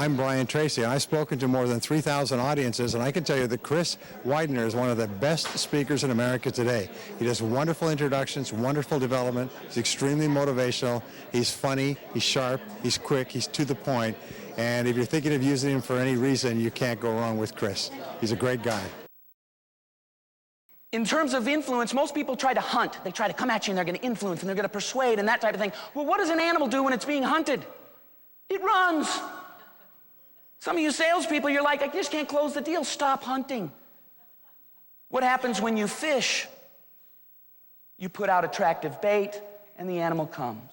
I'm Brian Tracy. I've spoken to more than 3,000 audiences, and I can tell you that Chris Widener is one of the best speakers in America today. He does wonderful introductions, wonderful development. He's extremely motivational. He's funny, he's sharp, he's quick, he's to the point. And if you're thinking of using him for any reason, you can't go wrong with Chris. He's a great guy. In terms of influence, most people try to hunt. They try to come at you and they're going to influence and they're going to persuade and that type of thing. Well, what does an animal do when it's being hunted? It runs. Some of you salespeople, you're like, I just can't close the deal. Stop hunting. What happens when you fish? You put out attractive bait and the animal comes.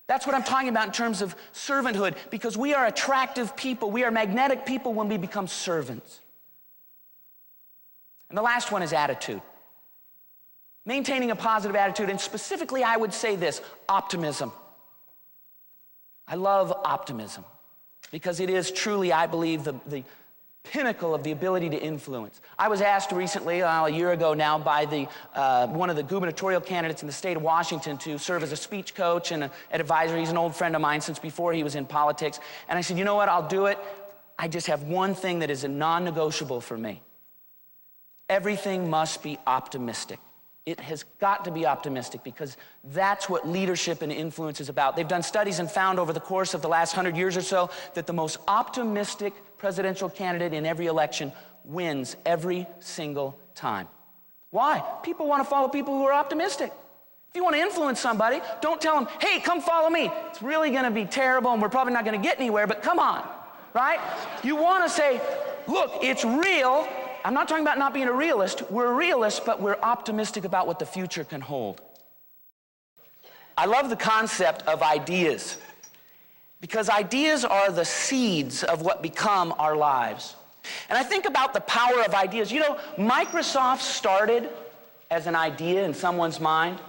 That's what I'm talking about in terms of servanthood, because we are attractive people. We are magnetic people when we become servants. And the last one is attitude. Maintaining a positive attitude, and specifically I would say this, optimism. I love optimism because it is truly, I believe, the pinnacle of the ability to influence. I was asked recently, a year ago now, by one of the gubernatorial candidates in the state of Washington to serve as a speech coach and an advisor. He's an old friend of mine since before he was in politics. And I said, you know what, I'll do it. I just have one thing that is a non-negotiable for me. Everything must be optimistic. It has got to be optimistic because that's what leadership and influence is about. They've done studies and found over the course of the last 100 years or so that the most optimistic presidential candidate in every election wins every single time. Why? People want to follow people who are optimistic. If you want to influence somebody, don't tell them, hey, come follow me. It's really going to be terrible and we're probably not going to get anywhere, but come on, right? You want to say, look, it's real. I'm not talking about not being a realist. We're a realist, but we're optimistic about what the future can hold. I love the concept of ideas because ideas are the seeds of what become our lives. And I think about the power of ideas. You know, Microsoft started as an idea in someone's mind.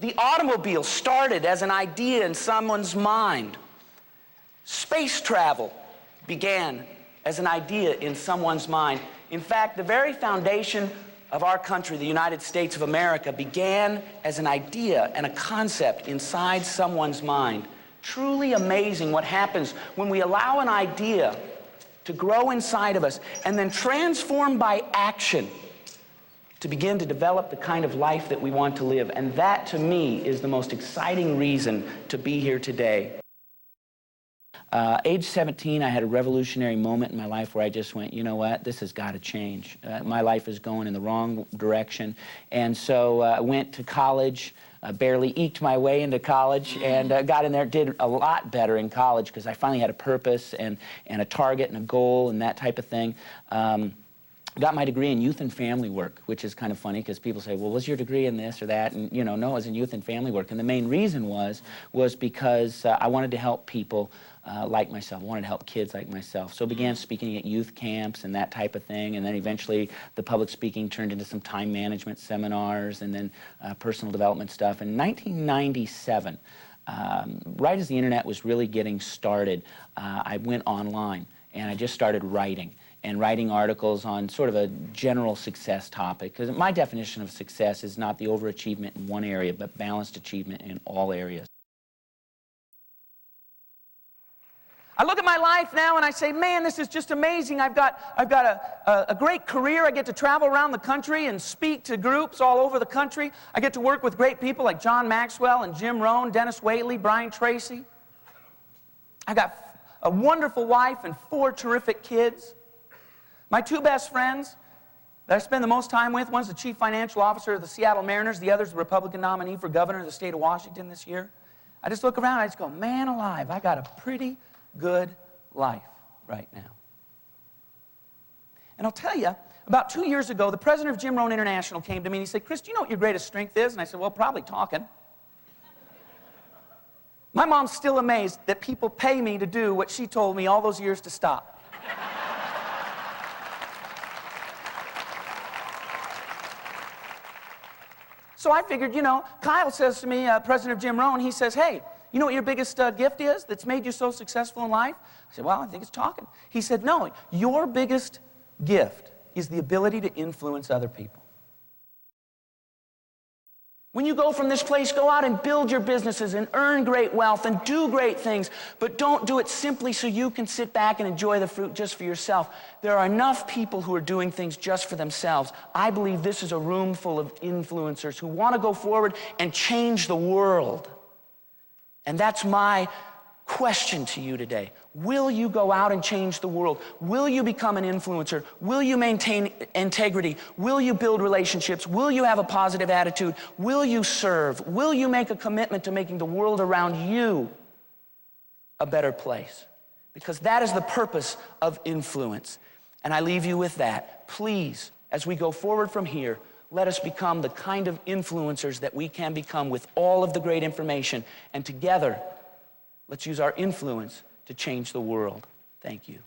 The automobile started as an idea in someone's mind. Space travel began as an idea in someone's mind. In fact, the very foundation of our country, the United States of America, began as an idea and a concept inside someone's mind. Truly amazing what happens when we allow an idea to grow inside of us and then transform by action to begin to develop the kind of life that we want to live. And that, to me, is the most exciting reason to be here today. Age 17, I had a revolutionary moment in my life where I just went, you know what, this has got to change. My life is going in the wrong direction. And so I went to college, barely eked my way into college, and got in there, did a lot better in college because I finally had a purpose and a target and a goal and that type of thing. Got my degree in youth and family work, which is kind of funny because people say, well, was your degree in this or that? And, you know, no, it was in youth and family work. And the main reason was because I wanted to help people like myself. I wanted to help kids like myself. So I began speaking at youth camps and that type of thing. And then eventually the public speaking turned into some time management seminars and then personal development stuff. In 1997, right as the internet was really getting started, I went online and I just started writing. And writing articles on sort of a general success topic. Because my definition of success is not the overachievement in one area, but balanced achievement in all areas. I look at my life now and I say, man, this is just amazing. I've got a great career. I get to travel around the country and speak to groups all over the country. I get to work with great people like John Maxwell and Jim Rohn, Dennis Whaley, Brian Tracy. I got a wonderful wife and 4 terrific kids. My 2 best friends that I spend the most time with, one's the chief financial officer of the Seattle Mariners, the other's the Republican nominee for governor of the state of Washington this year. I just look around and I just go, man alive, I got a pretty good life right now. And I'll tell you, about 2 years ago, the president of Jim Rohn International came to me and he said, Chris, do you know what your greatest strength is? And I said, well, probably talking. My mom's still amazed that people pay me to do what she told me all those years to stop. So I figured, you know, Kyle says to me, president of Jim Rohn, he says, hey, you know what your biggest gift is that's made you so successful in life? I said, well, I think it's talking. He said, no, your biggest gift is the ability to influence other people. When you go from this place, go out and build your businesses and earn great wealth and do great things, but don't do it simply so you can sit back and enjoy the fruit just for yourself. There are enough people who are doing things just for themselves. I believe this is a room full of influencers who want to go forward and change the world. And that's my question to you today. Will you go out and change the world? Will you become an influencer? Will you maintain integrity? Will you build relationships? Will you have a positive attitude? Will you serve? Will you make a commitment to making the world around you a better place? Because that is the purpose of influence. And I leave you with that. Please, as we go forward from here, let us become the kind of influencers that we can become with all of the great information. And together, let's use our influence to change the world. Thank you.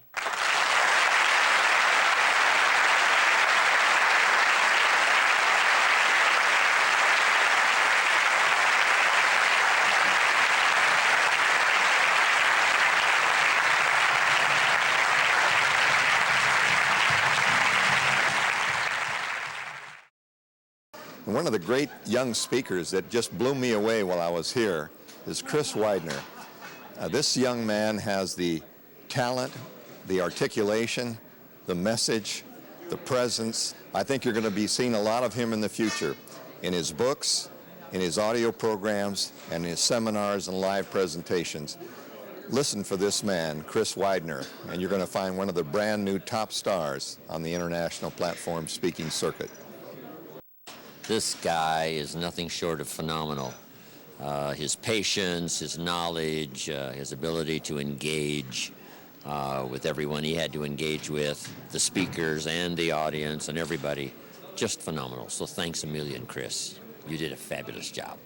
One of the great young speakers that just blew me away while I was here is Chris Widener. This young man has the talent, the articulation, the message, the presence. I think you're going to be seeing a lot of him in the future, in his books, in his audio programs, and his seminars and live presentations. Listen for this man, Chris Widener, and you're going to find one of the brand new top stars on the international platform speaking circuit. This guy is nothing short of phenomenal. His patience, his knowledge, his ability to engage with everyone he had to engage with, the speakers and the audience and everybody, just phenomenal. So thanks a million, Chris. You did a fabulous job.